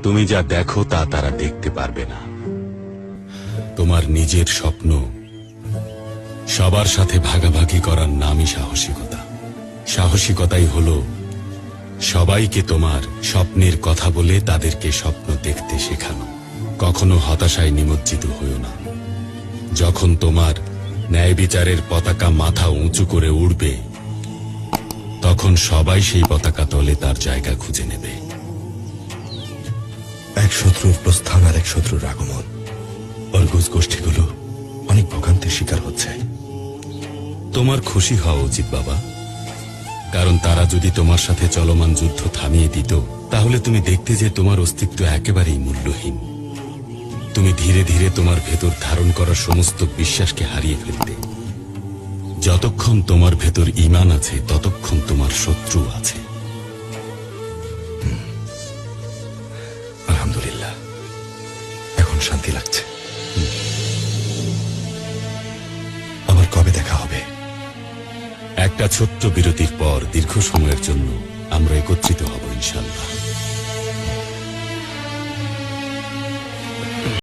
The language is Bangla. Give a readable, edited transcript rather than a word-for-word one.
তুমি যা দেখো তা তারা দেখতে পারবে না। তোমার নিজের স্বপ্ন সবার সাথে ভাগাভাগি করার নামই সাহসিকতা। সাহসিকতাই হলো সবাইকে তোমার স্বপ্নের কথা বলে তাদেরকে স্বপ্ন দেখতে শেখানো। কখনো হতাশায় নিমজ্জিত হইও না। যখন তোমার ন্যায় বিচারের পতাকা মাথা উঁচু করে উড়বে, তখন সবাই সেই পতাকা তলে তার জায়গা খুঁজে নেবে। এক শত্রুর প্রস্থান আর এক শত্রুর আগমন, অর্গুজ গোষ্ঠীগুলো অনেক ভোগান্তির শিকার হচ্ছে। তোমার খুশি হওয়া উচিত বাবা, কারণ তারা যদি তোমার সাথে চলমান যুদ্ধ থামিয়ে দিত, তাহলে তুমি দেখতে যে তোমার অস্তিত্ব একেবারেই মূল্যহীন। তুমি ধীরে ধীরে তোমার ভেতর ধারণ করা সমস্ত বিশ্বাসকে হারিয়ে ফেলতে। যতক্ষণ তোমার ভেতর ঈমান আছে, ততক্ষণ তোমার শত্রু আছে। আলহামদুলিল্লাহ, এখন শান্তি লাগছে। আবার কবে দেখা হবে? একটা ছোট্ট বিরতির পর দীর্ঘ সময়ের জন্য আমরা একত্রিত হব ইনশাআল্লাহ।